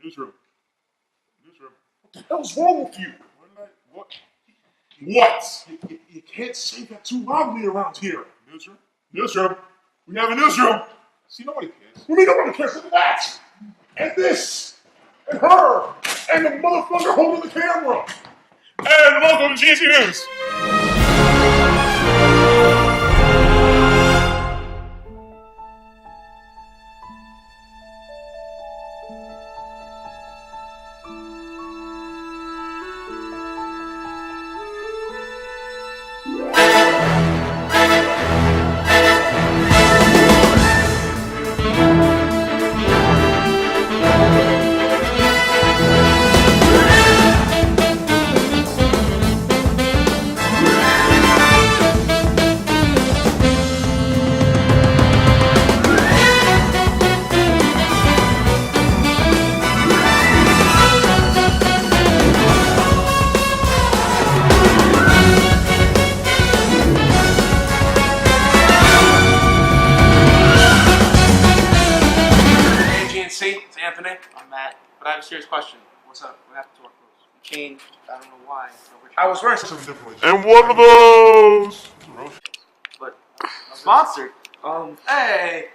Newsroom. Newsroom. What the hell's wrong with you? What? What? You can't say that too loudly around here. Newsroom? Newsroom? We have a newsroom. See, nobody cares. We mean nobody cares. Look at that. And this. And her. And the motherfucker holding the camera. And welcome to GC News. It's Anthony. I'm Matt, but I have a serious question. What's up? What happened to our clothes? We changed. I don't know why. I was wearing some different. And what are those? But sponsored. Hey.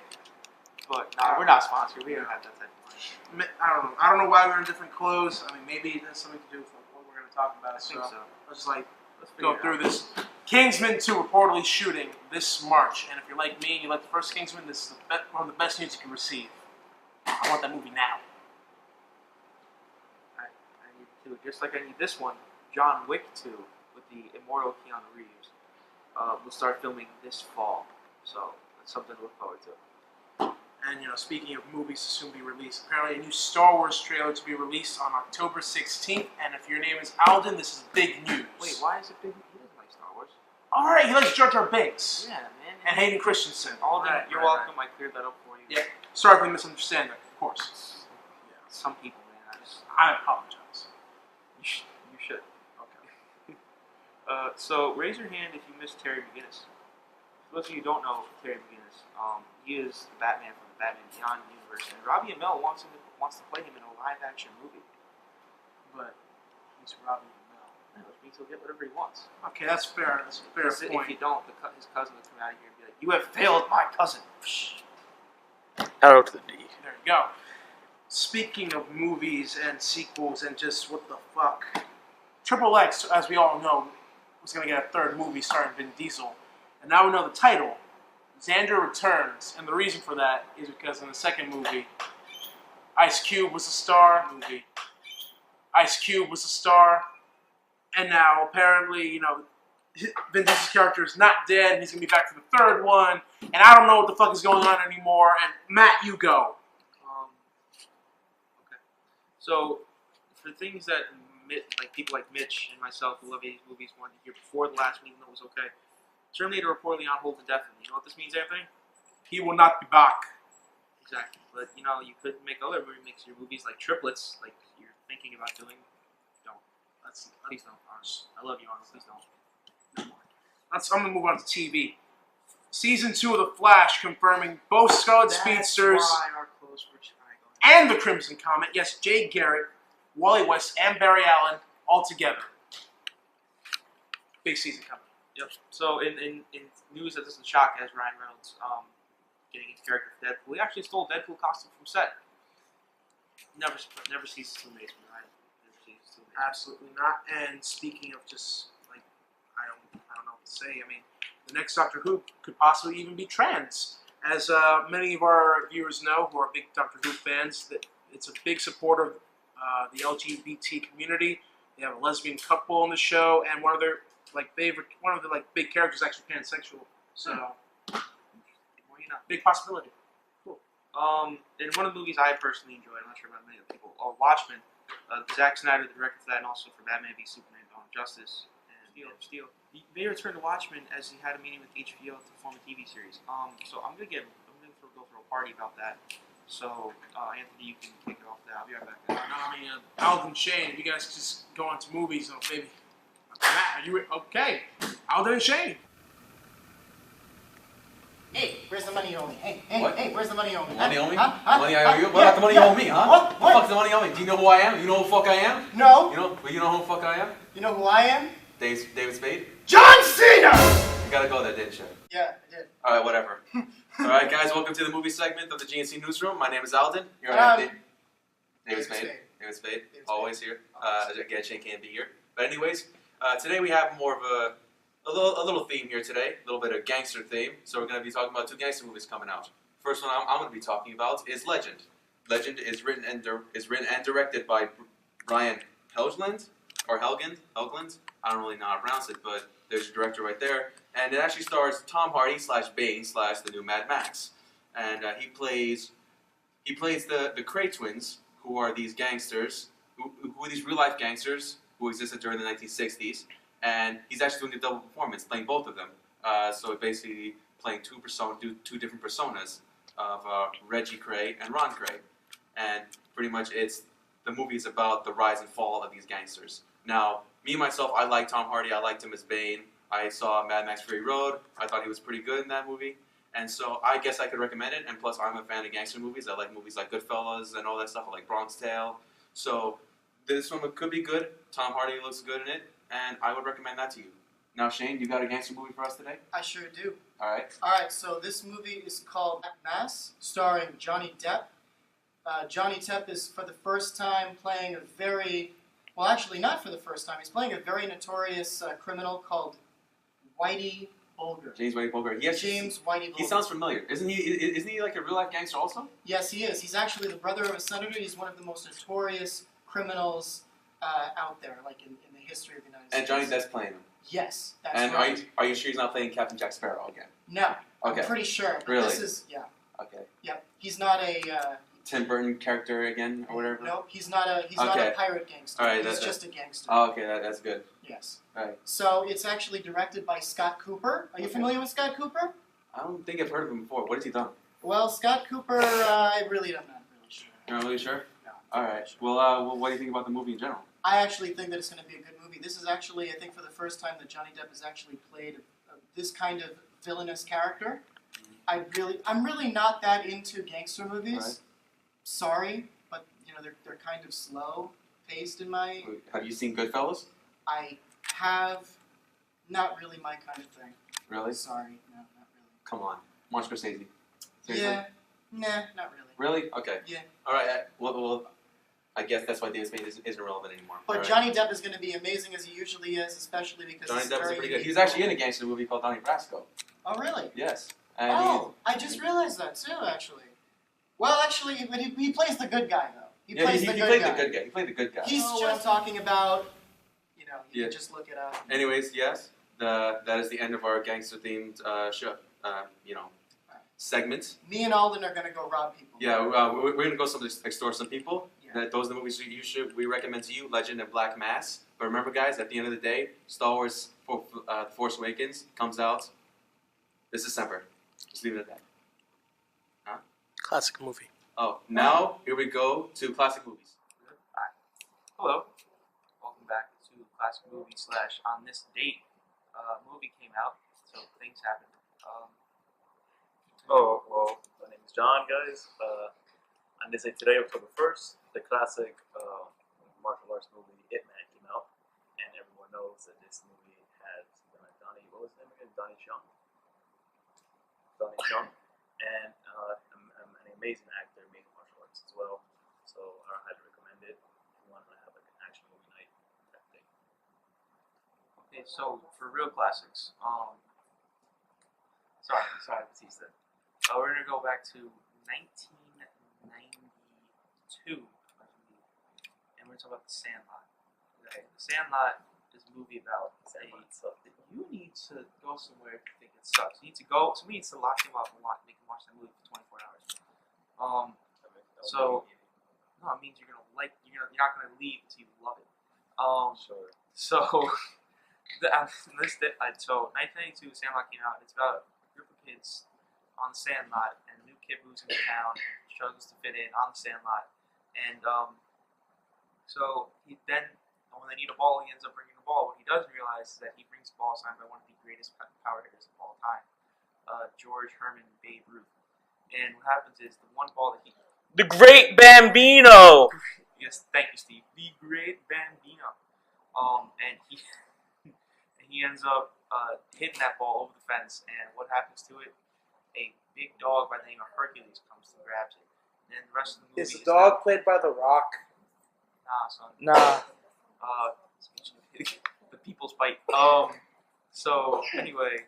But nah, we're not sponsored. We don't have that type of money. I don't know why we're in different clothes. I mean, maybe it has something to do with what we're going to talk about. I think so. Let's go through this. Kingsman 2 reportedly shooting this March, and if you're like me and you like the first Kingsman, this is one of the best news you can receive. I want that movie now. I need to, just like I need this one, John Wick 2 with the immortal Keanu Reeves. We'll start filming this fall, so that's something to look forward to. And speaking of movies to soon be released, apparently a new Star Wars trailer to be released on October 16th. And if your name is Alden, this is big news. Wait, why is it big? He doesn't like Star Wars. All right, he likes Jar Jar Binks. Yeah, man. And Hayden Christensen. You're welcome. I cleared that up for you. Yeah. Sorry for the misunderstanding, of course. Yeah. Some people, man. I apologize. You should. Okay. So raise your hand if you missed Terry McGinnis. For those of you who don't know Terry McGinnis, he is the Batman from the Batman Beyond universe, and Robbie Amell wants to play him in a live-action movie. But he's Robbie Amell. Which means he'll get whatever he wants. Okay, that's fair. That's a fair point. If you don't, his cousin will come out of here and be like, "You have failed my cousin." Arrow to the D. There you go. Speaking of movies and sequels and just what the fuck, Triple X, as we all know, was going to get a third movie starring Vin Diesel, and now we know the title. Xander Returns, and the reason for that is because in the second movie, Ice Cube was a star. And now apparently, Vin Diesel's character is not dead, and he's gonna be back for the third one. And I don't know what the fuck is going on anymore. And Matt, you go. Okay. So for things that people like Mitch and myself who love 80s movies wanted to hear before the last meeting that was okay. Terminator reportedly on hold indefinitely. You know what this means, Anthony? He will not be back. Exactly. But, you could make other remakes of your movies like triplets, like you're thinking about doing. Don't. Please don't, Arnold. I love you, Arnold. Please don't. I'm going to move on to TV. Season 2 of The Flash confirming both Scarlet Speedsters our clothes were and the Crimson Comet. Yes, Jay Garrick, Wally West, and Barry Allen all together. Big season coming. Yep. So in news that doesn't shock as Ryan Reynolds getting his character for Deadpool, he actually stole Deadpool costume from set. Never ceases to amaze me, Ryan. Never ceases to amaze me. Absolutely not. And speaking of just I don't know what to say. I mean, the next Doctor Who could possibly even be trans, as many of our viewers know who are big Doctor Who fans. That it's a big supporter of the LGBT community. They have a lesbian couple on the show, and one of the big characters is actually pansexual. So, big possibility. Cool. In one of the movies I personally enjoyed, I'm not sure about many other people, Watchmen. Zack Snyder, the director for that, and also for Batman v Superman: Dawn of Justice and Steel. They returned to Watchmen as he had a meeting with HBO to form a TV series. So I'm gonna go through a party about that. So Anthony, you can kick it off there. I'll be right back. Alden Shane, if you guys just go into movies, maybe. Matt, are you okay? Alden Shane. Hey. where's the money you owe me? Hey, What? hey, where's the money you owe me? Money on me? Huh? Huh? Money I owe you? What Yeah, about the money you yeah. owe me, huh? What? The fuck's the money you owe me? Do you know who I am? You know who the fuck I am? No. You know who the fuck I am? You know who I am? David Spade? John Cena! You gotta go there, didn't you? Yeah, I did. Alright, whatever. Alright, guys, welcome to the movie segment of the GNC Newsroom. My name is Alden. Here I have David Spade. David Spade, always here. Again, Shane can't be here. But anyways, today we have more of a little theme here today, a little bit of gangster theme. So we're going to be talking about two gangster movies coming out. First one I'm going to be talking about is Legend. Legend is written and directed by Brian Helgeland, or Helgeland. I don't really know how to pronounce it, but there's your director right there. And it actually stars Tom Hardy / Bane / the new Mad Max. And he plays the Cray twins, who are these gangsters, who are these real life gangsters who existed during the 1960s. And he's actually doing a double performance, playing both of them. So basically playing two different personas of Reggie Cray and Ron Cray. And pretty much the movie is about the rise and fall of these gangsters. Now, me myself, I like Tom Hardy. I liked him as Bane. I saw Mad Max Fury Road. I thought he was pretty good in that movie. And so I guess I could recommend it. And plus, I'm a fan of gangster movies. I like movies like Goodfellas and all that stuff. I like Bronx Tale. So this one could be good. Tom Hardy looks good in it. And I would recommend that to you. Now, Shane, you got a gangster movie for us today? I sure do. All right. Alright, so this movie is called Black Mass, starring Johnny Depp. Johnny Depp is for the first time playing a very, well actually not for the first time, he's playing a very notorious criminal called Whitey Bulger. James Whitey Bulger. James Whitey Bulger. He sounds familiar. Isn't he like a real life gangster also? Yes, he is. He's actually the brother of a senator. He's one of the most notorious criminals out there, like in the history of the United And States. Johnny Depp's playing him. Yes, that's And right. are you sure he's not playing Captain Jack Sparrow again? No, Okay. I'm pretty sure. But Really? This is, yeah. Okay. Yep. He's not a... Tim Burton character again, or whatever? Nope, he's not a pirate gangster. All right, he's just a gangster. Oh, okay, that's good. Yes. All right. So it's actually directed by Scott Cooper. Are you familiar with Scott Cooper? I don't think I've heard of him before. What has he done? Well, Scott Cooper, I really am not really sure. You're not really sure? No. All right. Well, what do you think about the movie in general? I actually think that it's going to be a good movie. This is actually, I think, for the first time that Johnny Depp has actually played this kind of villainous character. I'm really not that into gangster movies. Right. Sorry, but they're kind of slow paced in my. Have you seen Goodfellas? I have, not really my kind of thing. Really? Sorry, no, not really. Come on, Martin Scorsese. Seriously? Yeah, nah, not really. Really? Okay. Yeah. All right. Well, I guess that's why David Spade isn't relevant anymore. But All right. Johnny Depp is going to be amazing as he usually is, especially because Johnny he's Depp is very pretty good. He was actually in a gangster movie called Donnie Brasco. Oh, really? Yes. And Oh, I just realized that too, actually. Well, actually, but he plays the good guy, though. He plays the good played guy. the good guy. He played the good guy. He's what I'm talking about. You Yeah. can just look it up. Anyways, yes, that is the end of our gangster-themed show. Segment. Me and Alden are going to go rob people. Yeah, we're gonna go extort some people. Yeah. Those are the movies we recommend to you: Legend and Black Mass. But remember, guys, at the end of the day, Star Wars: Force Awakens comes out this December. Just leave it at that. Classic movie. Oh, now here we go to classic movies. Hello. Welcome back to Classic Movie / On This Date. Movie came out, so things happened. Oh, well, my name is John, guys. On this day today, October 1st, the classic martial arts movie Ip Man came out. And everyone knows that this movie has Donnie, what was his name again? Donnie Chung. And an amazing actor making martial arts as well. So I highly recommend it if you want to have like an action movie night type thing. Okay, so for real classics, sorry to tease that. We're gonna go back to 1992, and we're gonna talk about The Sandlot. Okay, The Sandlot is a movie about you need to go somewhere if you think it sucks. You need to go. So we need to lock him up and make him watch that movie for 24 hours. So no, it means you're not gonna leave until you love it. Sure. So, so 1992, Sandlot came out. It's about a group of kids on the Sandlot, and a new kid moves into town and struggles to fit in on the Sandlot. And so he then, when they need a ball, he ends up bringing the ball. What he doesn't realize is that he brings the ball signed by one of the greatest power hitters of all time. George Herman Babe Ruth. And what happens is the one ball that he The Great Bambino. yes, thank you, Steve. The Great Bambino. And he ends up hitting that ball over the fence. And what happens to it? A big dog by the name of Hercules comes and grabs it. And then the rest of the movie Is the dog now, played by The Rock? nah, son. Nah. The people's bite. So anyway,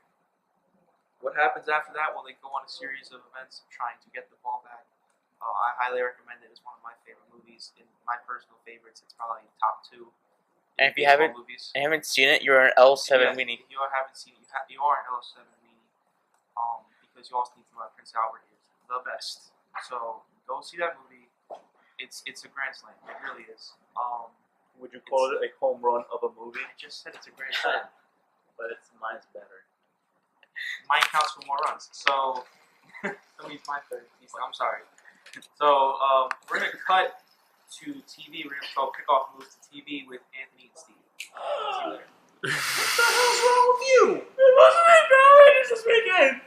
what happens after that? Well, they go on a series of events trying to get the ball back. I highly recommend it. It's one of my favorite movies. In my personal favorites, it's probably top 2. And if you baseball haven't, movies. I haven't seen it, you're an L7 Yeah, weenie. If you haven't seen it, you are an L7 weenie. Because you also need to know Prince Albert is the best. So go see that movie. It's a grand slam. It really is. Would you call it a home run of a movie? I just said it's a grand slam. But mine's better. Mine counts for more runs. So that means my third. I'm sorry. So we're gonna cut to TV. We're gonna go kickoff moves to TV with Anthony and Steve. See you later. What the hell's wrong with you? It wasn't that bad this weekend.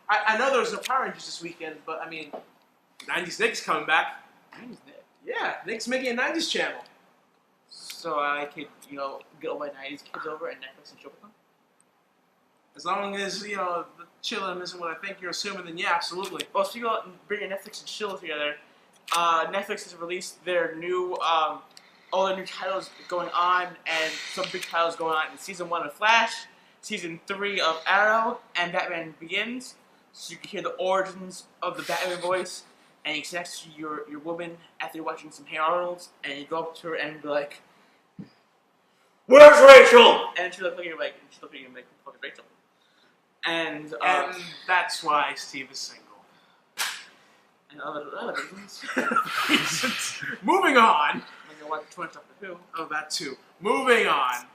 I know there was no Power Rangers this weekend, but I mean, 90s Nick's coming back. 90s Nick. Yeah, Nick's making a 90s channel. So I could, get all my 90s kids over and Netflix and chill with them? As long as, the chilling isn't what I think you're assuming, then yeah, absolutely. Well, speaking of bringing Netflix and chill together, Netflix has released their new, all their new titles going on, and some big titles going on in Season 1 of Flash, Season 3 of Arrow, and Batman Begins. So you can hear the origins of the Batman voice, and you connect to your woman after you're watching some Hey Arnold's, and you go up to her and be like, "Where's Rachel?" And she'll look at you like, "Who the fuck is Rachel?" And that's why Steve is single. and other reasons. Moving on. I'm gonna watch 20 Doctor Who. Oh, that too. Moving on.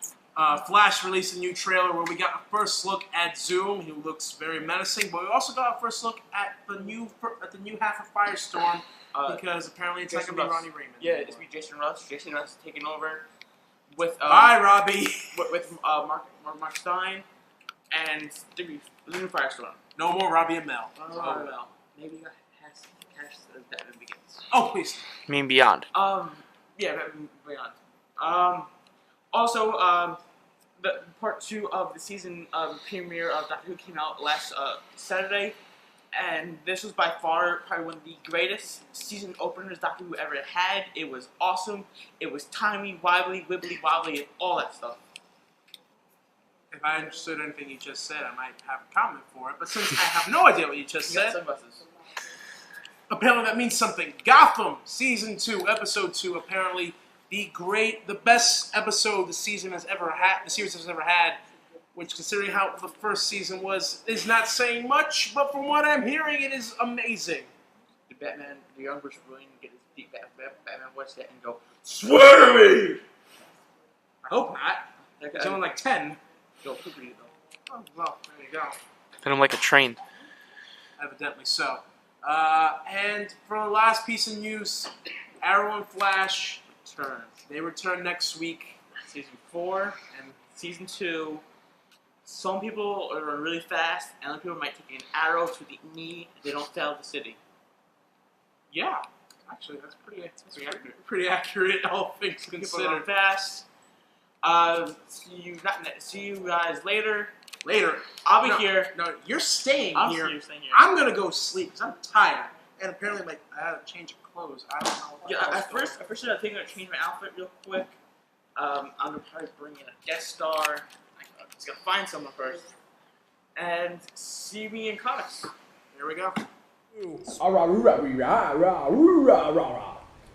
Flash released a new trailer where we got a first look at Zoom, who looks very menacing, but we also got a first look at the new half of Firestorm, because apparently it's not Jason going to be Russ. Ronnie Raymond. Yeah, it's be Jason Russ. Jason Russ is taking over with Bye, Robbie. with Mark Stein and the new Firestorm. No more Robbie and Mel. Well, maybe you has Batman Begins. Oh, please. I mean Beyond. Yeah, Batman Beyond. Also, the part 2 of the season premiere of Doctor Who came out last Saturday, and this was by far probably one of the greatest season openers Doctor Who ever had. It was awesome. It was timey, wibbly, wobbly, and all that stuff. If I understood anything you just said, I might have a comment for it, but since I have no idea what you just You got said, sunglasses. apparently that means something. Gotham, Season 2, Episode 2, apparently the best episode the series has ever had, which, considering how the first season was, is not saying much, but from what I'm hearing, it is amazing. The young Bruce Wayne, get his deep Batman voice set and go, "Swear to me!" I hope not. It's only like 10. Go quickly though. Oh, well, there you go. Hit him like a train. Evidently so. And for the last piece of news, Arrow and Flash return. They return next week. Season 4 and Season 2. Some people are running really fast, and other people might take an arrow to the knee. They don't fail the city. Yeah, actually, that's pretty accurate, all things People run considered. fast. See you guys later. Later, I'll be here. No, you're staying I'll here. see you staying here. I'm gonna go sleep because I'm tired, and apparently, I had to change of clothes. I don't know. What Yeah, the hell's at first I think I'm gonna change my outfit real quick. I'm gonna probably bring in a guest star. I'm just gonna find someone first, and see me in comics. Here we go.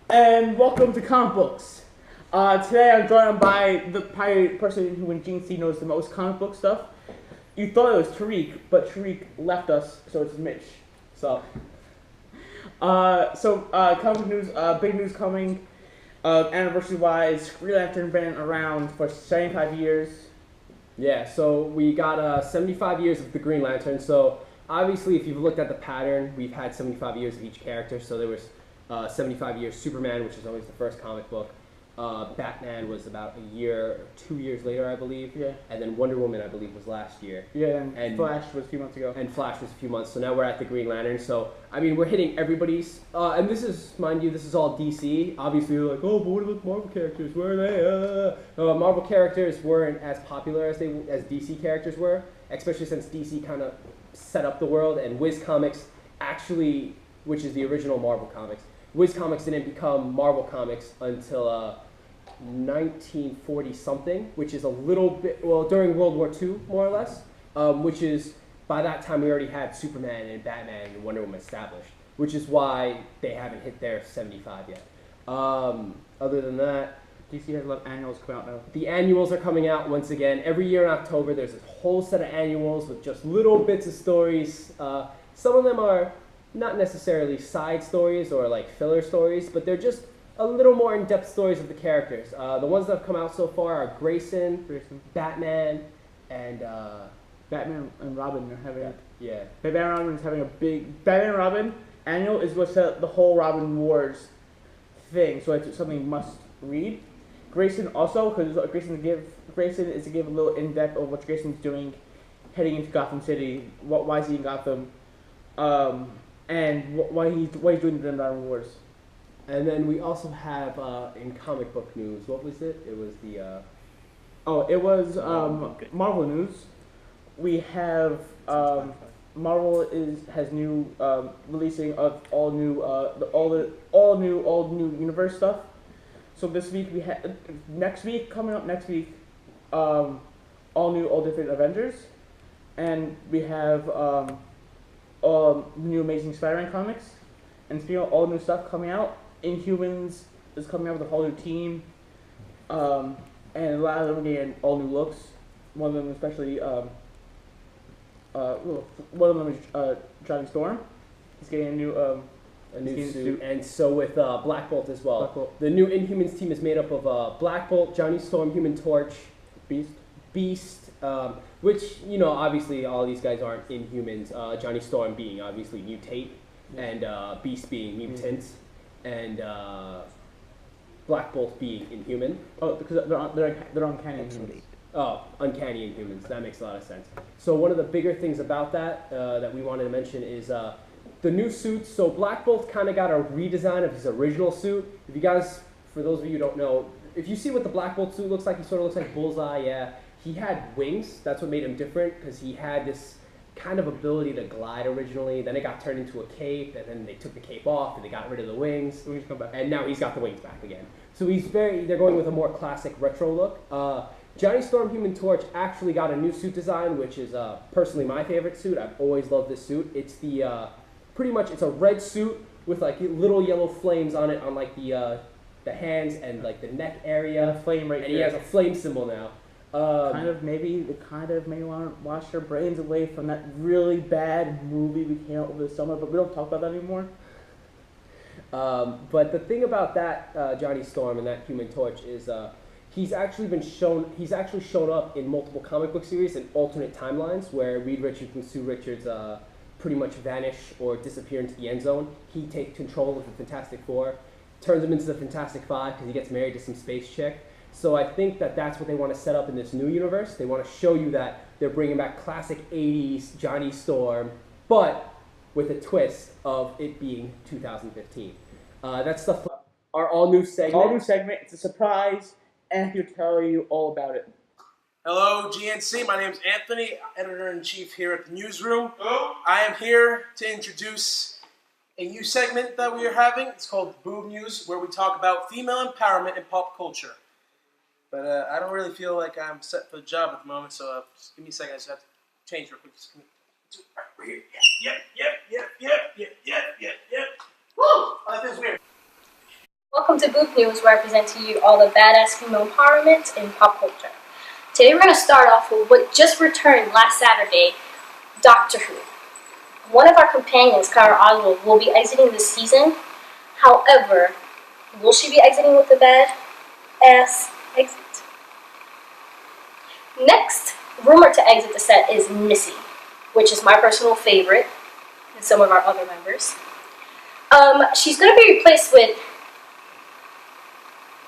And welcome to Comic Books. Today I'm joined by the probably person who in GNC knows the most comic book stuff. You thought it was Tariq, but Tariq left us, so it's Mitch. So comic news, big news coming. Anniversary-wise, Green Lantern been around for 75 years. Yeah, so we got 75 years of the Green Lantern. So obviously, if you've looked at the pattern, we've had 75 years of each character. So there was 75 years Superman, which is always the first comic book. Batman was about a year, 2 years later, I believe. Yeah. And then Wonder Woman, I believe, was last year. Yeah, And Flash was a few months ago. And Flash was a few months. So now we're at the Green Lantern. So I mean, we're hitting everybody's. And this is, mind you, this is all DC. Obviously, you're like, oh, but what about Marvel characters? Where are they? Marvel characters weren't as popular as DC characters were, especially since DC kind of set up the world, and Wiz Comics actually, which is the original Marvel Comics, Wiz Comics didn't become Marvel Comics until 1940 something, which is a little bit, well, during World War II, more or less, which is, by that time we already had Superman and Batman and Wonder Woman established, which is why they haven't hit their 75 yet. Other than that, DC has a lot of annuals come out now. the annuals are coming out once again. Every year in October, there's a whole set of annuals with just little bits of stories. Some of them are not necessarily side stories or like filler stories, but they're just a little more in-depth stories of the characters. The ones that have come out so far are Grayson, Batman, and Batman and Robin are having. yeah. Batman and Robin is having a big. Batman and Robin annual is what's the whole Robin Wars thing, so it's something you must read. Grayson also, because Grayson is to give a little in-depth of what Grayson's doing, heading into Gotham City. Why is he in Gotham? And why he's doing the Robin Wars. And then we also have in comic book news, what was it? It was the it was Marvel news. We have Marvel has new releasing of all new universe stuff. So this week coming up next week, all different Avengers, and we have new Amazing Spider-Man comics, and speaking of all new stuff coming out, Inhumans is coming out with a whole new team, and a lot of them are getting all new looks. One of them especially, one of them is Johnny Storm. He's getting a new suit. And so with Black Bolt as well. Black Bolt. The new Inhumans team is made up of Black Bolt, Johnny Storm, Human Torch, Beast, which, you know, obviously all these guys aren't Inhumans. Johnny Storm being obviously mutate, and Beast being mutant, and Black Bolt being Inhuman. Oh, because they're uncanny Inhumans. Oh, uncanny Inhumans. That makes a lot of sense. So one of the bigger things about that that we wanted to mention is the new suits. So Black Bolt kind of got a redesign of his original suit. If you guys, for those of you who don't know, if you see what the Black Bolt suit looks like, he sort of looks like Bullseye. Yeah, he had wings. That's what made him different, because he had this kind of ability to glide originally. Then it got turned into a cape, and then they took the cape off, and they got rid of the wings. Wings come back. And now he's got the wings back again. So they're going with a more classic retro look. Johnny Storm Human Torch actually got a new suit design, which is personally my favorite suit. I've always loved this suit. It's the pretty much it's a red suit with like little yellow flames on it on like the hands and like the neck area. And a flame right and there. he has a flame symbol now. Maybe want to wash their brains away from that really bad movie we came out over the summer, but we don't talk about that anymore. But the thing about that Johnny Storm and that Human Torch is he's actually shown up in multiple comic book series and alternate timelines where Reed Richards and Sue Richards pretty much vanish or disappear into the end zone. He takes control of the Fantastic Four, turns them into the Fantastic Five because he gets married to some space chick. So I think that that's what they want to set up in this new universe. They want to show you that they're bringing back classic 80s Johnny Storm, but with a twist of it being 2015. That's our all-new segment. All new segment. It's a surprise, and I'm here to tell you all about it. Hello, GNC. My name is Anthony, editor-in-chief here at the newsroom. Hello. I am here to introduce a new segment that we are having. It's called Boob News, where we talk about female empowerment in pop culture. But I don't really feel like I'm set for the job at the moment, so just give me a second. I just have to change real quick. Just give me right here. Yep. Woo! Oh, that feels weird. Welcome to Boob News, where I present to you all the badass female empowerment in pop culture. Today we're going to start off with what just returned last Saturday, Doctor Who. One of our companions, Clara Oswald, will be exiting this season. However, will she be exiting with a bad-ass exit? Next, rumored to exit the set is Missy, which is my personal favorite, and some of our other members. She's going to be replaced with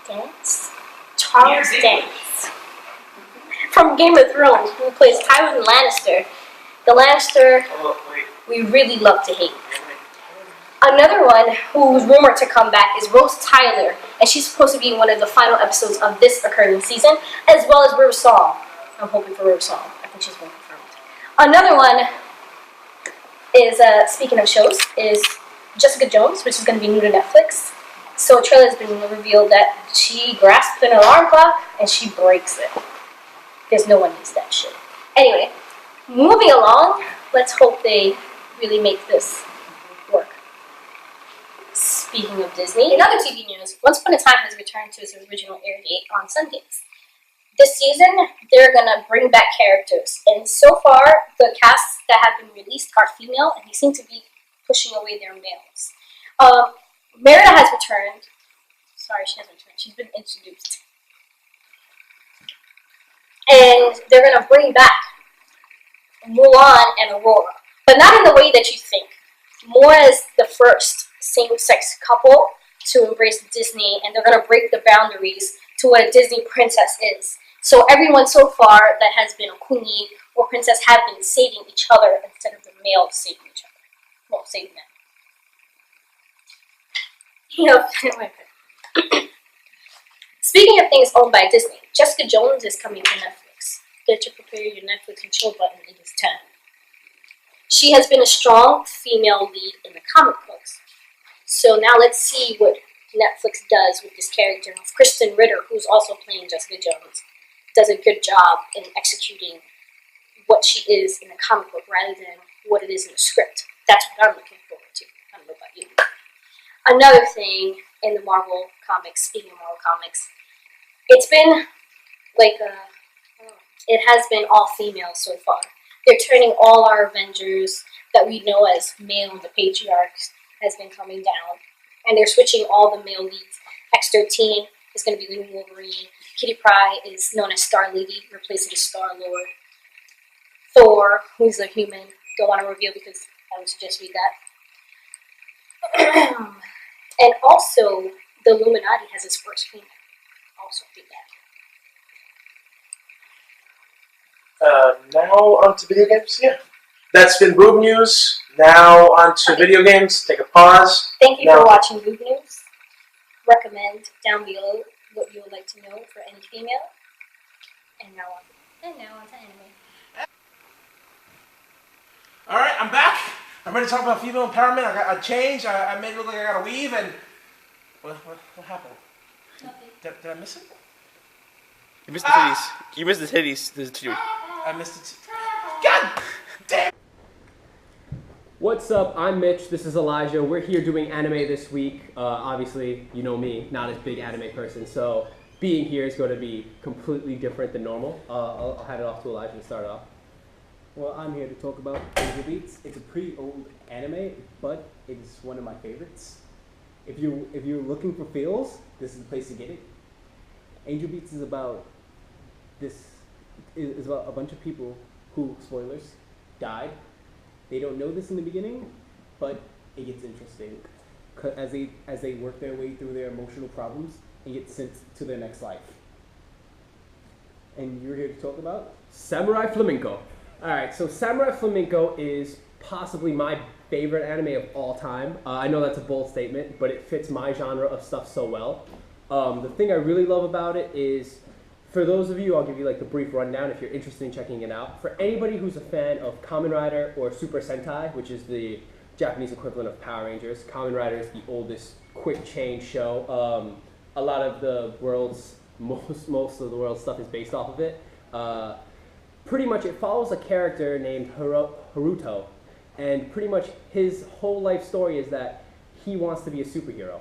Dance? Charles Dance. From Game of Thrones, who plays Tywin Lannister. The Lannister we really love to hate. Another one who's rumored to come back is Rose Tyler, and she's supposed to be in one of the final episodes of this occurring season, as well as River Song. I'm hoping for River Song. I think she's been confirmed. Another one is, speaking of shows, is Jessica Jones, which is going to be new to Netflix. So a trailer has been revealed that she grasps an alarm clock and she breaks it. Because no one needs that shit. Anyway, moving along, let's hope they really make this work. Speaking of Disney, in other TV news, Once Upon a Time has returned to its original air date on Sundays. This season, they're going to bring back characters, and so far, the casts that have been released are female, and they seem to be pushing away their males. Merida has returned. Sorry, she hasn't returned. She's been introduced. And they're going to bring back Mulan and Aurora, but not in the way that you think. More as the first same-sex couple to embrace Disney, and they're going to break the boundaries to what a Disney princess is. So everyone so far that has been a queen or princess have been saving each other instead of the males saving each other. Well, saving them. Speaking of things owned by Disney, Jessica Jones is coming to Netflix. Get your prepare your Netflix and chill button, it is time. She has been a strong female lead in the comic books. So now let's see what Netflix does with this character of Kristen Ritter, who's also playing Jessica Jones. Does a good job in executing what she is in the comic book rather than what it is in the script. That's what I'm looking forward to. I don't know about you. Another thing in the Marvel comics, speaking of Marvel comics, it's been like it has been all female so far. They're turning all our Avengers that we know as male, the patriarchs, has been coming down. And they're switching all the male leads. X-13 is going to be the new Wolverine. Kitty Pryde is known as Star-Lady, replacing Star-Lord. Thor, who's a human, don't want to reveal because I would suggest read that. And also, the Illuminati has its first female. Also read that. Now on to video games. Yeah. That's been Boob News. Now on to video games. Take a pause. Thank you for watching Boob News. Recommend down below what you would like to know for any female. And now on to anime. Alright, I'm back. I'm ready to talk about female empowerment. I changed. I made it look like I got a weave and... What happened? Nothing. Did I miss it? You missed the titties. You missed the titties. There's two. I missed it. God damn! What's up? I'm Mitch. This is Elijah. We're here doing anime this week. Obviously, you know me, not as big anime person, so being here is going to be completely different than normal. I'll hand it off to Elijah to start off. Well, I'm here to talk about Angel Beats. It's a pretty old anime, but it's one of my favorites. If you're looking for feels, this is the place to get it. Angel Beats is about a bunch of people who, spoilers, died. They don't know this in the beginning, but it gets interesting as they work their way through their emotional problems and get sent to their next life. And you're here to talk about Samurai Flamenco. Alright, so Samurai Flamenco is possibly my favorite anime of all time. I know that's a bold statement, but it fits my genre of stuff so well. The thing I really love about it is, for those of you, I'll give you like the brief rundown if you're interested in checking it out. For anybody who's a fan of Kamen Rider or Super Sentai, which is the Japanese equivalent of Power Rangers, Kamen Rider is the oldest quick change show. A lot of the world's, most of the world's stuff is based off of it. Pretty much it follows a character named Haruto, and pretty much his whole life story is that he wants to be a superhero.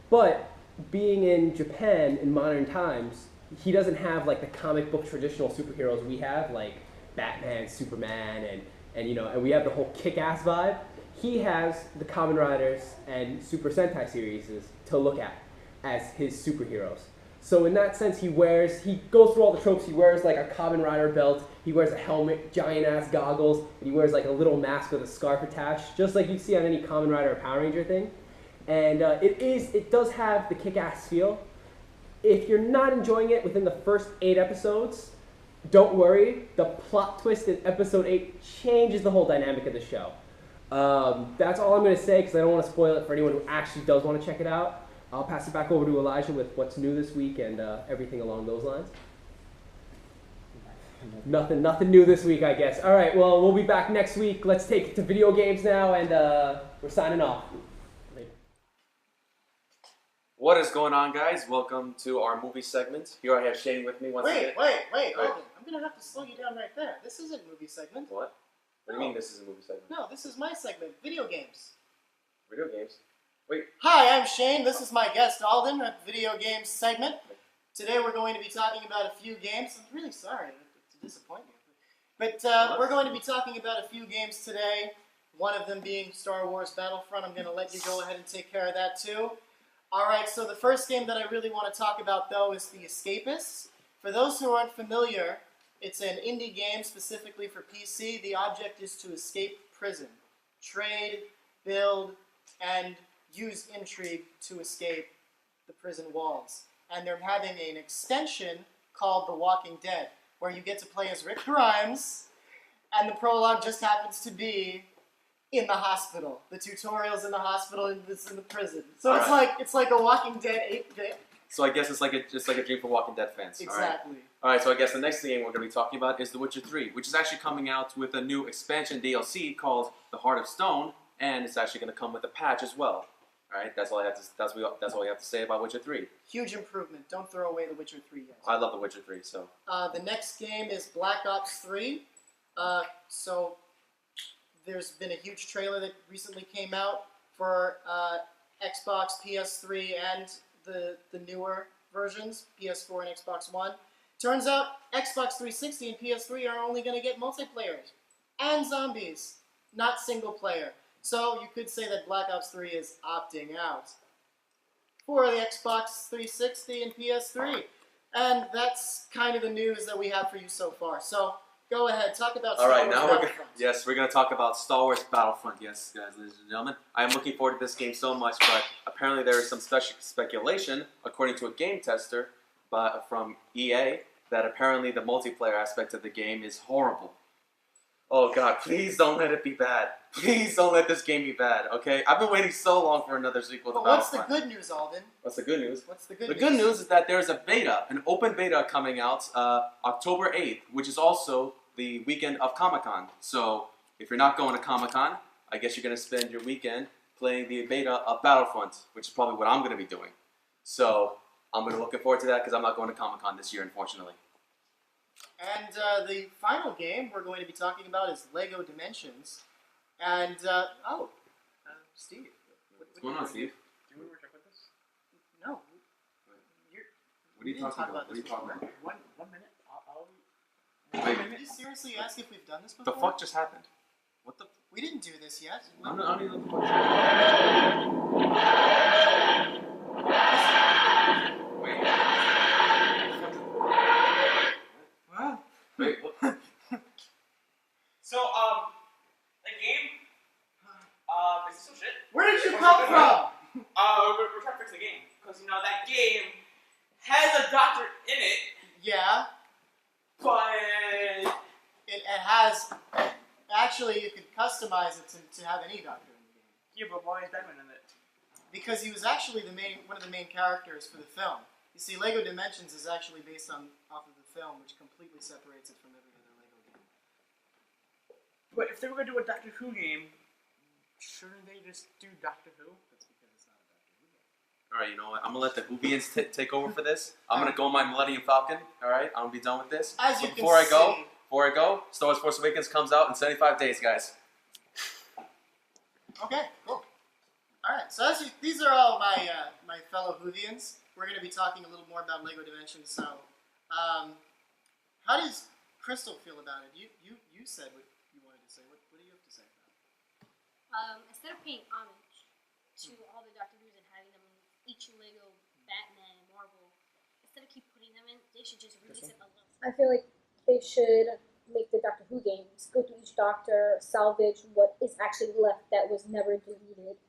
But being in Japan in modern times, he doesn't have like the comic book traditional superheroes we have, like Batman, Superman, and we have the whole Kick-Ass vibe. He has the Kamen Riders and Super Sentai series to look at as his superheroes. So in that sense, he goes through all the tropes. He wears like a Kamen Rider belt, he wears a helmet, giant ass goggles, and he wears like a little mask with a scarf attached, just like you see on any Kamen Rider or Power Ranger thing. And it does have the Kick-Ass feel. If you're not enjoying it within the first 8 episodes, don't worry. The plot twist in episode 8 changes the whole dynamic of the show. That's all I'm going to say because I don't want to spoil it for anyone who actually does want to check it out. I'll pass it back over to Elijah with what's new this week and everything along those lines. Nothing new this week, I guess. All right, well, we'll be back next week. Let's take it to video games now, and we're signing off. What is going on, guys? Welcome to our movie segment. Here I have Shane with me once again. Wait, Alden. I'm going to have to slow you down right there. This isn't movie segment. What? What do you mean this is a movie segment? No, this is my segment, video games. Video games? Wait. Hi, I'm Shane. This is my guest, Alden, at Video Games segment. Today we're going to be talking about a few games. I'm really sorry to disappoint you. But we're going to be talking about a few games today, one of them being Star Wars Battlefront. I'm going to let you go ahead and take care of that too. Alright, so the first game that I really want to talk about, though, is The Escapists. For those who aren't familiar, it's an indie game specifically for PC. The object is to escape prison, trade, build, and use intrigue to escape the prison walls. And they're having an extension called The Walking Dead, where you get to play as Rick Grimes, and the prologue just happens to be in the hospital. The tutorial's in the hospital and it's in the prison. So it's like a Walking Dead 8-bit. So I guess it's like just like a dream for Walking Dead fans. Exactly. All right, so I guess the next game we're going to be talking about is The Witcher 3, which is actually coming out with a new expansion DLC called The Heart of Stone, and it's actually going to come with a patch as well. All right, that's all I have to. That's all you have to say about Witcher 3. Huge improvement. Don't throw away The Witcher 3 yet. I love The Witcher 3. So. The next game is Black Ops 3. So there's been a huge trailer that recently came out for Xbox, PS3, and the newer versions, PS4 and Xbox One. Turns out Xbox 360 and PS3 are only going to get multiplayer and zombies, not single player. So you could say that Black Ops 3 is opting out for the Xbox 360 and PS3. And that's kind of the news that we have for you so far. So go ahead, talk about Star Wars Battlefront. We're going to talk about Star Wars Battlefront. Yes, guys, ladies and gentlemen. I am looking forward to this game so much, but apparently there is some speculation, according to a game tester from EA, that apparently the multiplayer aspect of the game is horrible. Oh God, please don't let it be bad. Please don't let this game be bad, okay? I've been waiting so long for another sequel to Battlefront. What's the good news, Alden? What's the good news? What's the good news? news? The good news is that there's a beta, an open beta coming out October 8th, which is also the weekend of Comic-Con. So if you're not going to Comic-Con, I guess you're going to spend your weekend playing the beta of Battlefront, which is probably what I'm going to be doing. So I'm going to looking forward to that because I'm not going to Comic-Con this year, unfortunately. And the final game we're going to be talking about is Lego Dimensions. And, Steve. What's going on, Steve? Do you want to work with us? No. What are you talking about? What are you talking about? One minute. Wait. Did you seriously ask if we've done this What before? the fuck just happened? What the? We didn't do this yet. I'm not even. Wait. Wow. Wait. What? So, the game, is this some shit? Where did you come from? We're trying to fix the game. Because, that game has a doctor in it, Yeah. but... It has... Actually, you could customize it to have any doctor in the game. Yeah, but why is Batman in it? Because he was actually one of the main characters for the film. You see, Lego Dimensions is actually based off of the film, which completely separates it from every other Lego game. But if they were going to do a Doctor Who game, shouldn't they just do Doctor Who? That's because it's not a Doctor Who game. Alright, you know what? I'm gonna let the Whovians take over for this. I'm gonna go my Millennium Falcon. Alright, I'm gonna be done with this. As you But can before see... I go, Star Wars Force Awakens comes out in 75 days, guys. Okay, cool. Alright, so these are all my my fellow Whovians. We're going to be talking a little more about Lego Dimensions, so... how does Crystal feel about it? You said what you wanted to say. What do you have to say about it? Instead of paying homage to all the Doctor Who's and having them in each Lego Batman and Marvel, instead of keep putting them in, they should just release it alone. I feel like they should make the Doctor Who games, go through each Doctor, salvage what is actually left that was never deleted,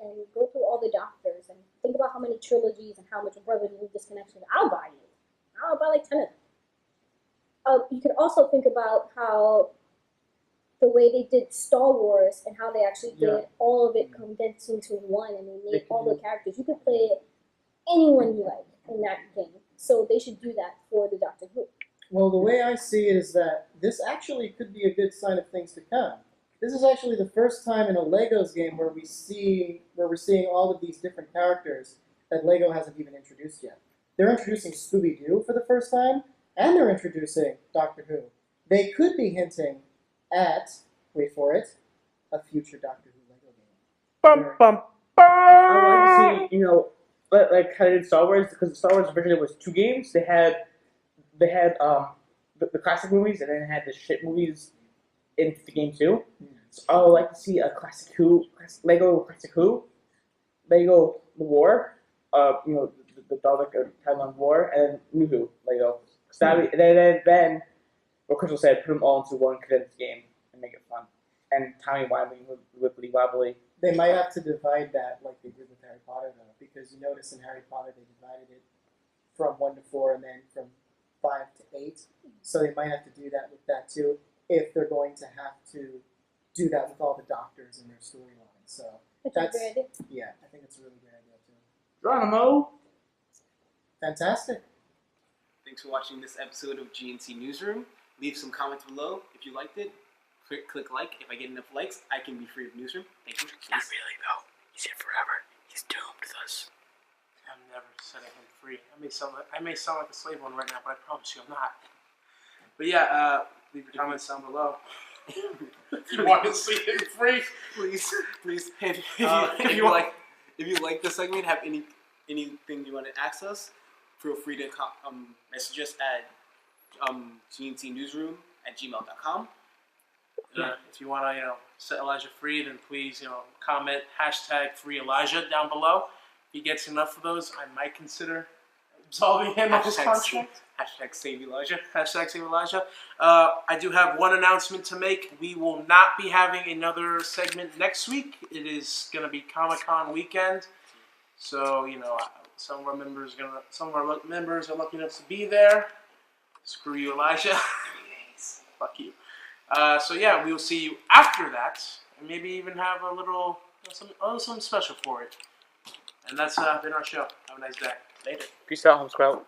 and go through all the Doctors and think about how many trilogies and how much brotherly disconnection. I'll buy you. I'll buy like 10 of them. You could also think about how the way they did Star Wars and how they actually did all of it condensed into one, and they made all the characters. You could play anyone you like in that game. So they should do that for the Doctor Who. Well, the way I see it is that this actually could be a good sign of things to come. This is actually the first time in a Legos game where we're seeing all of these different characters that Lego hasn't even introduced yet. They're introducing Scooby-Doo for the first time, and they're introducing Doctor Who. They could be hinting at, wait for it, a future Doctor Who Lego game. Bum, bum, bum. I would like to see, like how they did Star Wars, because Star Wars originally was 2 games. They had the classic movies, and then had the shit movies in the game too. So I would like to see a Lego Classic Who, Lego The War, the Dalek Timeline War, and New Who Lego. So then, what Crystal said, put them all into one condensed game and make it fun. And timey-wimey, wibbly-wobbly. They might have to divide that like they did with Harry Potter, though, because you notice in Harry Potter they divided it from 1 to 4 and then from 5 to 8. So they might have to do that with that too, if they're going to have to do that with all the Doctors in their storyline. So that's a great idea. Yeah, I think it's a really great idea too. Geronimo! Fantastic. Thanks for watching this episode of GNC Newsroom. Leave some comments below if you liked it. Click like. If I get enough likes, I can be free of Newsroom. Thank you. Not really, though. He's here forever. He's doomed with us. I'm never setting him free. I may sound like a slave one right now, but I promise you I'm not. But yeah, leave your comments down below. If you want to see him free, please. If you like this segment, have anything you want to ask us, feel free to message us at gncnewsroom@gmail.com. If you want to, set Elijah free, then please, comment #FreeElijah down below. If he gets enough of those, I might consider absolving him of his contract. #SaveElijah. #SaveElijah. I do have one announcement to make. We will not be having another segment next week. It is going to be Comic-Con weekend, so some of our members are lucky enough to be there. Screw you, Elijah. Fuck you. So yeah, we will see you after that, and maybe even have a little something special for it. And that's been our show. Have a nice day. Later. Peace out, Home Sprout.